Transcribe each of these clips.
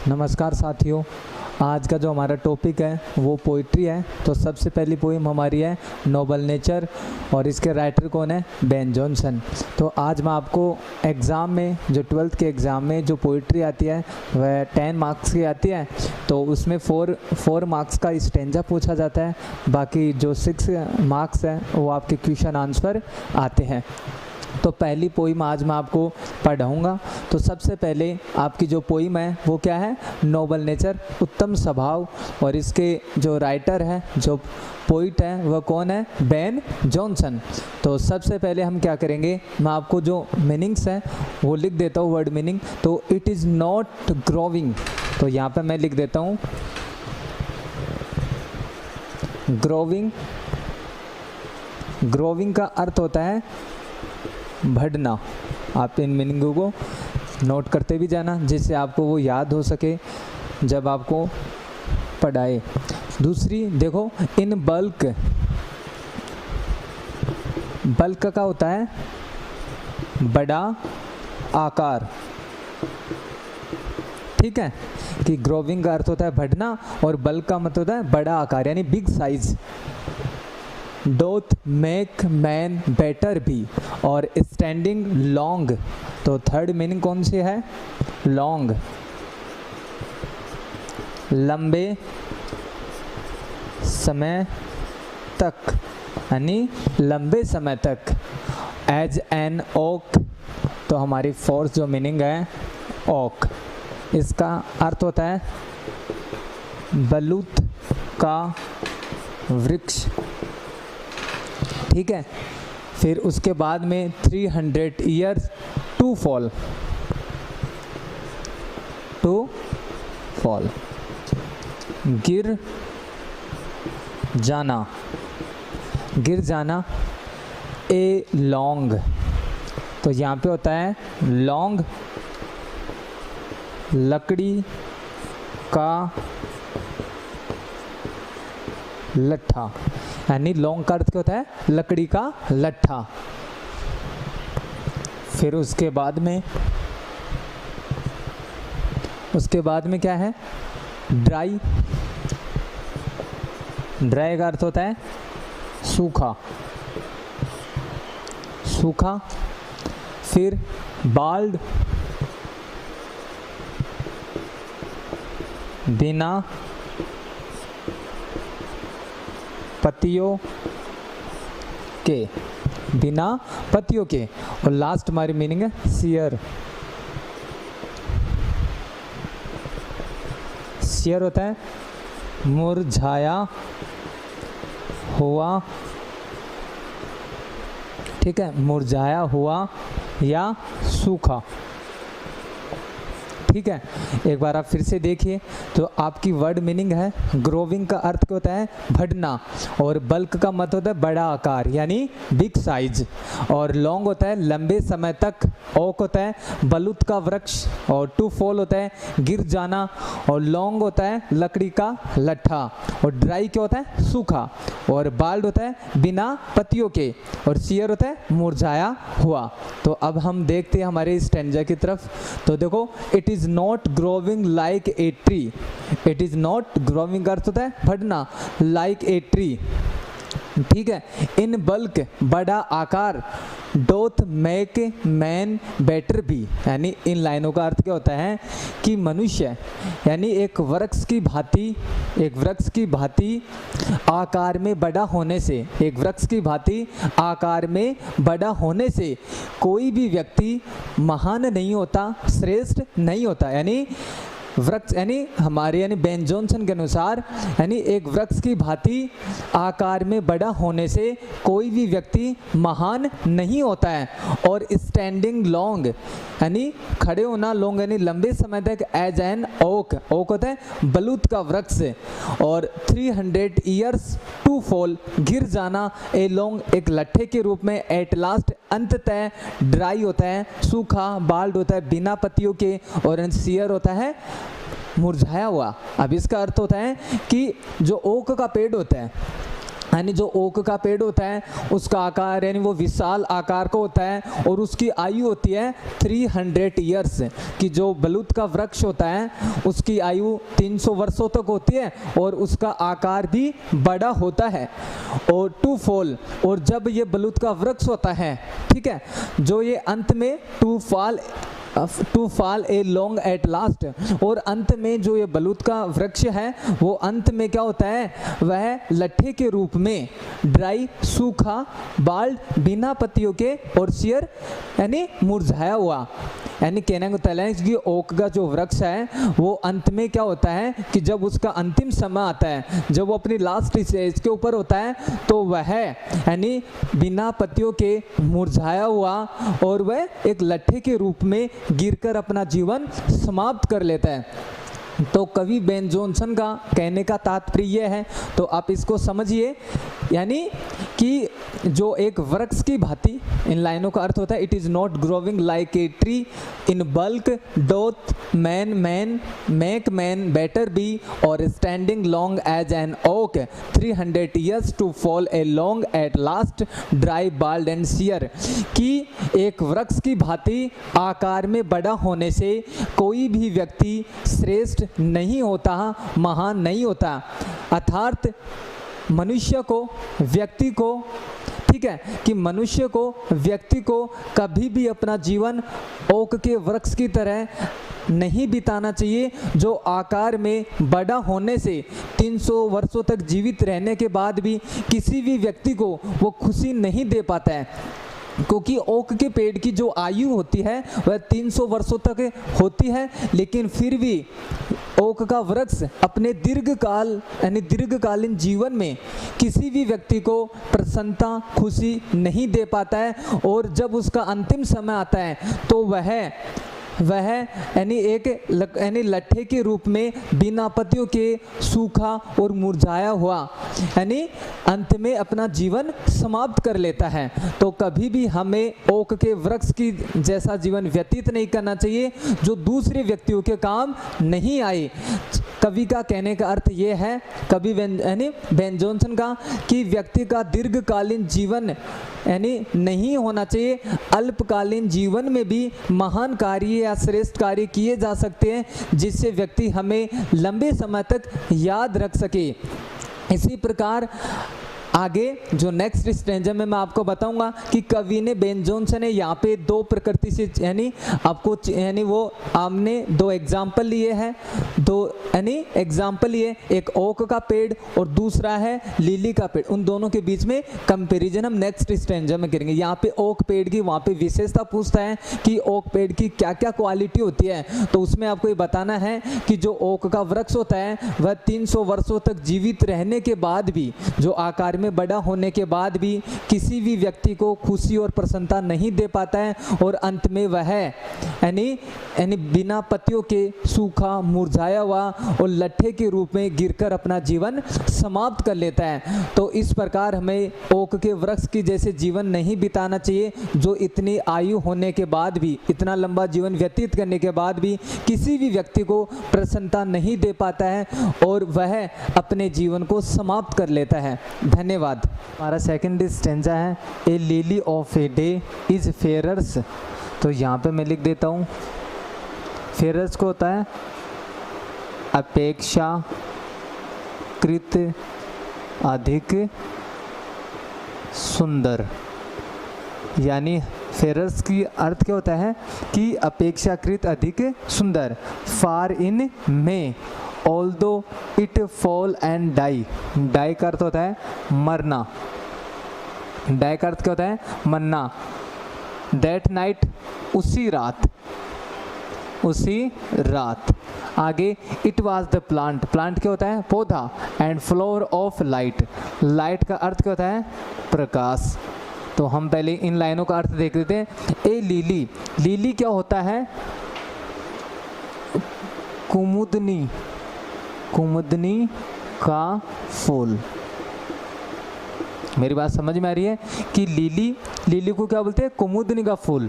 नमस्कार साथियों, आज का जो हमारा टॉपिक है वो पोइट्री है। तो सबसे पहली पोइम हमारी है नोबल नेचर और इसके राइटर कौन है? Ben Jonson. तो आज मैं आपको एग्ज़ाम में जो 12th के एग्ज़ाम में जो पोइट्री आती है वह 10 मार्क्स की आती है। तो उसमें 4 मार्क्स का स्टेंजा पूछा जाता है, बाकी जो 6 मार्क्स हैं वो आपके क्वेश्चन आंसर आते हैं। तो पहली पोइम आज मैं आपको पढ़ाऊँगा। तो सबसे पहले आपकी जो पोइम है वो क्या है? नोबल नेचर, उत्तम स्वभाव। और इसके जो राइटर है, जो पोइट है, वह कौन है? Ben Jonson. तो सबसे पहले हम क्या करेंगे, मैं आपको जो मीनिंग्स हैं वो लिख देता हूँ, वर्ड मीनिंग। तो इट इज़ नॉट ग्रोविंग, तो यहाँ पे मैं लिख देता हूँ ग्रोविंग। ग्रोविंग का अर्थ होता है बढ़ना। आप इन मीनिंगों को नोट करते भी जाना जिससे आपको वो याद हो सके जब आपको पढ़ाए। दूसरी देखो, इन बल्क। बल्क का होता है बड़ा आकार, ठीक है, कि ग्रोविंग का अर्थ होता है बढ़ना और बल्क का मतलब होता है बड़ा आकार यानी big size. Doth make man better भी, और स्टैंडिंग लॉन्ग। तो थर्ड मीनिंग कौन सी है? लॉन्ग, लंबे समय तक यानी लंबे समय तक। एज एन ओक, तो हमारी फोर्थ जो मीनिंग है ओक, इसका अर्थ होता है बलूत का वृक्ष, ठीक है। फिर उसके बाद में 300 ईयर्स टू फॉल, गिर जाना, गिर जाना। ए लॉन्ग, तो यहाँ पे होता है लॉन्ग, लकड़ी का लट्ठा, यानी लॉन्ग का अर्थ क्या होता है? लकड़ी का लट्ठा। फिर उसके बाद में क्या है? ड्राई। ड्राई का अर्थ होता है सूखा, सूखा। फिर बाल्ड, बिना पत्तियों के, बिना पत्तियों के। और लास्ट हमारी मीनिंग है सियर। सियर होता है मुरझाया हुआ, ठीक है, मुरझाया हुआ या सूखा, ठीक है। एक बार आप फिर से देखिए। तो आपकी वर्ड मीनिंग है ग्रोविंग का अर्थ क्या होता है? बढ़ना, और बल्क का मतलब होता है बड़ा आकार यानी बिग साइज, और लॉन्ग होता है लंबे समय तक, ओक होता है बलूत का वृक्ष, और टू फॉल होता है गिर जाना, और लॉन्ग होता है लकड़ी का लट्ठा, और ड्राई क्या होता है? सूखा, और बाल्ड होता है बिना पत्तियों के, और सियर होता है मुरझाया हुआ। तो अब हम देखते हैं हमारे स्टैंजा की तरफ। तो देखो, it is not growing like a tree. It is not growing का अर्थ होता है बढ़ना, लाइक ए ट्री, ठीक है। इन बल्क, बड़ा आकार। डोथ मेक मैन बेटर भी, यानी इन लाइनों का अर्थ क्या होता है कि मनुष्य यानी एक वृक्ष की भांति, एक वृक्ष की भांति आकार में बड़ा होने से, एक वृक्ष की भांति आकार में बड़ा होने से कोई भी व्यक्ति महान नहीं होता, श्रेष्ठ नहीं होता। यानी वृक्ष यानी हमारे यानी बेन जॉनसन के अनुसार यानी एक वृक्ष की भांति आकार में बड़ा होने से कोई भी व्यक्ति महान नहीं होता है। और स्टैंडिंग लॉन्ग यानी खड़े होना, लॉन्ग यानी लंबे समय तक। एज एन ओक, ओक होता है बलूत का वृक्ष, और 300 ईयर्स टू फॉल, गिर जाना। ए लॉन्ग, एक लट्ठे के रूप में। एट लास्ट, अंततः। ड्राई होता है सूखा, बाल्ड होता है बिना पत्तियों के, और सियर होता है मुरझाया हुआ। अब इसका अर्थ होता है कि जो ओक का पेड़ होता है यानी जो ओक का पेड़ होता है उसका आकार यानी वो विशाल आकार का होता है और उसकी आयु होती है 300 ईयर्स कि जो बलूत का वृक्ष होता है उसकी आयु 300 वर्षों तक होती है और उसका आकार भी बड़ा होता है। और टू फॉल, और जब ये बलूत का वृक्ष होता है, ठीक है, जो ये अंत में to fall a long at last, और अंत में जो ये बलूत का वृक्ष है वो अंत में क्या होता है, वह लट्ठे के रूप में ड्राई, सूखा, बाल्ड, बिना पत्तियों के और सियर यानी मुरझाया हुआ। यानी कहने को तला है कि ओक का जो वृक्ष है वो अंत में क्या होता है कि जब उसका अंतिम समय आता है, जब वो अपनी लास्ट स्टेज के ऊपर होता है, तो वह यानी बिना पत्तियों के मुरझाया हुआ और वह एक लट्ठे के रूप में गिरकर अपना जीवन समाप्त कर लेता है। तो कवि बेन जॉनसन का कहने का तात्पर्य है, तो आप इसको समझिए, यानी कि जो एक वृक्ष की भांति, इन लाइनों का अर्थ होता है, it is not growing like a tree in bulk doth man make man better be और standing long as an oak 300 years to fall a long at last dry bald and sear, कि एक वृक्ष की भांति आकार में बड़ा होने से कोई भी व्यक्ति श्रेष्ठ नहीं होता, महान नहीं होता। अर्थात मनुष्य को, व्यक्ति को, ठीक है, कि मनुष्य को, व्यक्ति को कभी भी अपना जीवन ओक के वृक्ष की तरह नहीं बिताना चाहिए, जो आकार में बड़ा होने से 300 वर्षों तक जीवित रहने के बाद भी किसी भी व्यक्ति को वो खुशी नहीं दे पाता है। क्योंकि ओक के पेड़ की जो आयु होती है वह 300 वर्षों तक होती है, लेकिन फिर भी ओक का वृक्ष अपने दीर्घकाल यानी दीर्घकालीन जीवन में किसी भी व्यक्ति को प्रसन्नता, खुशी नहीं दे पाता है, और जब उसका अंतिम समय आता है तो वह यानी एक यानी लट्ठे के रूप में बिना पत्तियों के सूखा और मुरझाया हुआ यानी अंत में अपना जीवन समाप्त कर लेता है। तो कभी भी हमें ओक के वृक्ष की जैसा जीवन व्यतीत नहीं करना चाहिए जो दूसरे व्यक्तियों के काम नहीं आए। कवि का कहने का अर्थ ये है, कवि यानी बेन जॉनसन का, कि व्यक्ति का दीर्घकालीन जीवन यानी नहीं होना चाहिए, अल्पकालीन जीवन में भी महान कार्य या श्रेष्ठ कार्य किए जा सकते हैं जिससे व्यक्ति हमें लंबे समय तक याद रख सके। इसी प्रकार आगे जो नेक्स्ट स्टेंजा में मैं आपको बताऊंगा कि कवि ने, बेन जॉनसन ने यहाँ पे दो प्रकृति से यानी आपको यानी वो हमने दो एग्जाम्पल लिए हैं, दो यानी एग्जाम्पल लिए, एक ओक का पेड़ और दूसरा है लिली का पेड़। उन दोनों के बीच में कंपैरिजन हम नेक्स्ट स्टेंजा में करेंगे। यहाँ पे ओक पेड़ की वहाँ पे विशेषता पूछता है कि ओक पेड़ की क्या क्या क्वालिटी होती है, तो उसमें आपको ये बताना है कि जो ओक का वृक्ष होता है वह 300 वर्षों तक जीवित रहने के बाद भी, जो आकार में बड़ा होने के बाद भी किसी भी व्यक्ति को खुशी और प्रसन्नता नहीं दे पाता है, और अंत में वह यानी बिना पत्तियों के सूखा, मुरझाया हुआ और लट्ठे के रूप में गिरकर अपना जीवन समाप्त कर लेता है। तो इस प्रकार हमें ओक के वृक्ष की जैसे जीवन नहीं बिताना चाहिए जो इतनी आयु होने के बाद भी, इतना लंबा जीवन व्यतीत करने के बाद भी किसी भी व्यक्ति को प्रसन्नता नहीं दे पाता है और वह अपने जीवन को समाप्त कर लेता है। धन्यवाद। हमारा सेकंड स्टेंजा है, a lily of a day is fairers. तो यहाँ पे मैं लिख देता हूँ, फेयरर्स को होता है अपेक्षाकृत अधिक सुंदर, यानी फेयरर्स की अर्थ क्या होता है कि अपेक्षाकृत अधिक सुंदर। फार इन में although it fall and die, die का अर्थ होता है मरना, डाई का अर्थ क्या होता है मरना। दैट नाइट, उसी रात, उसी रात। आगे it was the plant, plant क्या होता है पौधा। And floor of light, light का अर्थ क्या होता है प्रकाश। तो हम पहले इन लाइनों का अर्थ देख लेते हैं। ए लिली, लिली क्या होता है कुमुदनी, कुमुदनी का फूल। मेरी बात समझ में आ रही है कि लिली, लिली को क्या बोलते हैं कुमुदनी का फूल।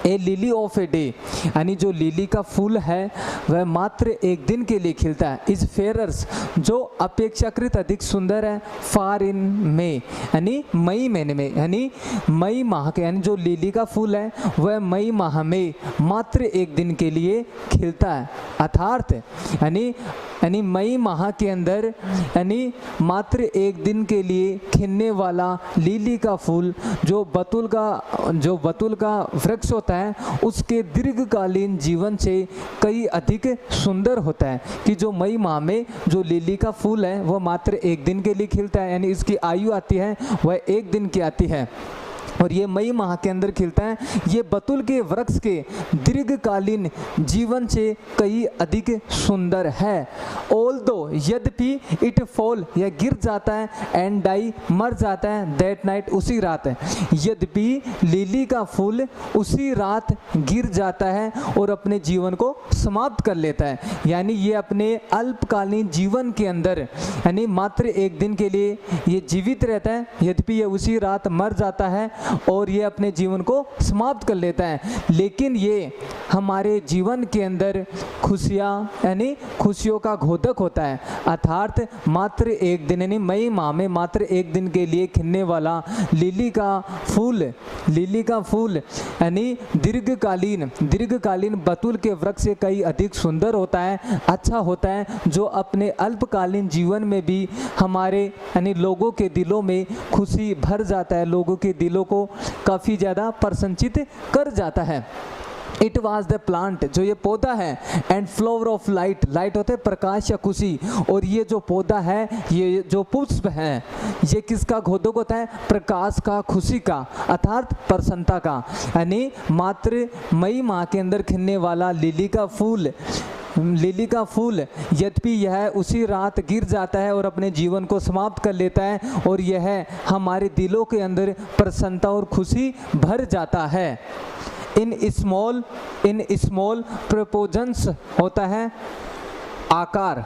ए लिली ऑफ ए डे, यानी जो लिली का फूल है वह मात्र एक दिन के लिए खिलता है। इज फेयरर्स, जो अपेक्षाकृत अधिक सुंदर है, फार इन मई, यानी मई महीने में, यानी मई माह के, यानी जो लिली का फूल है वह मई माह में मात्र एक दिन के लिए खिलता है। अर्थात यानी मई माह के अंदर यानी मात्र एक दिन के लिए खिलने वाला लिली का फूल जो बतुल का वृक्ष होता है उसके दीर्घकालीन जीवन से कई अधिक सुंदर होता है कि जो मई माह में जो लिली का फूल है वह मात्र एक दिन के लिए खिलता है, यानी इसकी आयु आती है वह एक दिन की आती है और ये मई माह के अंदर खिलता है। ये बतुल के वृक्ष के दीर्घकालीन जीवन से कई अधिक सुंदर है। ऑल्दो, यद्यपि, इट फॉल, यह गिर जाता है, एंड डाई, मर जाता है, दैट नाइट, उसी रात, यद्यपि लिली का फूल उसी रात गिर जाता है और अपने जीवन को समाप्त कर लेता है, यानी ये अपने अल्पकालीन जीवन के अंदर यानी मात्र एक दिन के लिए ये जीवित रहता है, यद्यपि ये उसी रात मर जाता है और ये अपने जीवन को समाप्त कर लेता है। लेकिन ये हमारे जीवन के अंदर खुशियाँ यानी खुशियों का घोतक होता है। अर्थात मात्र एक दिन यानी मई माह में मात्र एक दिन के लिए खिलने वाला लिली का फूल यानी दीर्घकालीन बतुल के वृक्ष से कई अधिक सुंदर होता है, अच्छा होता है, जो अपने अल्पकालीन जीवन में भी हमारे यानी लोगों के दिलों में खुशी भर जाता है, लोगों के दिलों को काफ़ी ज़्यादा प्रसन्नचित कर जाता है। इट वॉज द प्लांट, जो ये पौधा है, and flower of light, light होते हैं प्रकाश या खुशी, और ये जो पौधा है, ये जो पुष्प है, ये किसका घोतक होता है? प्रकाश का, खुशी का, अर्थात प्रसन्नता का। यानी मात्र मई माह के अंदर खिलने वाला लिली का फूल यद्यपि यह उसी रात गिर जाता है और अपने जीवन को समाप्त कर लेता है और यह हमारे दिलों के अंदर प्रसन्नता और खुशी भर जाता है। इन स्मॉल प्रोपोर्शंस होता है आकार,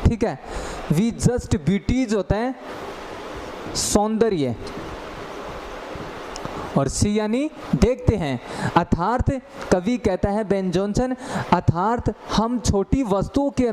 ठीक है। वी जस्ट ब्यूटीज होता है सौंदर्य, और सी यानी देखते हैं। अर्थात कवि कहता है बेन जॉनसन, अर्थात हम छोटी वस्तुओं के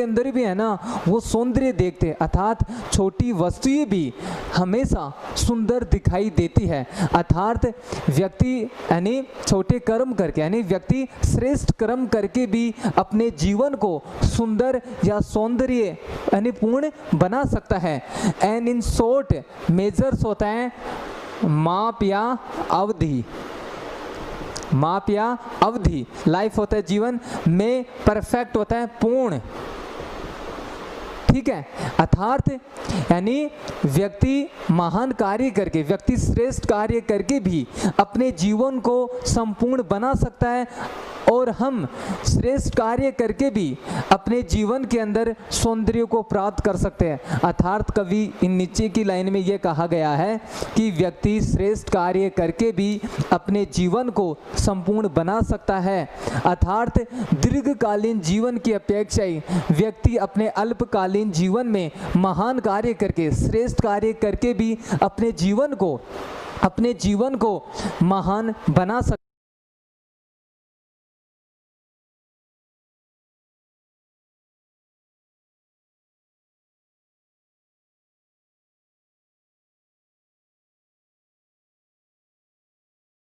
अंदर भी है ना वो सौंदर्य देखते हैं, अर्थात छोटी वस्तुएं भी हमेशा सुंदर दिखाई देती है। अर्थात व्यक्ति यानी छोटे कर्म करके यानी व्यक्ति श्रेष्ठ कर्म करके भी अपने जीवन को सुंदर या सौंदर्य यानी पूर्ण बना सकता है। एंड इन शॉर्ट मेजर्स होता है माप या अवधि, लाइफ होता है जीवन में, परफेक्ट होता है पूर्ण, ठीक है। अर्थात यानी व्यक्ति महान कार्य करके, व्यक्ति श्रेष्ठ कार्य करके भी अपने जीवन को संपूर्ण बना सकता है और हम श्रेष्ठ कार्य करके भी अपने जीवन के अंदर सौंदर्य को प्राप्त कर सकते हैं। अर्थात कवि इन नीचे की लाइन में यह कहा गया है कि व्यक्ति श्रेष्ठ कार्य करके भी अपने जीवन को संपूर्ण बना सकता है। अर्थात दीर्घकालीन जीवन की अपेक्षा व्यक्ति अपने अल्पकालीन जीवन में महान कार्य करके, श्रेष्ठ कार्य करके भी अपने जीवन को महान बना सकता है।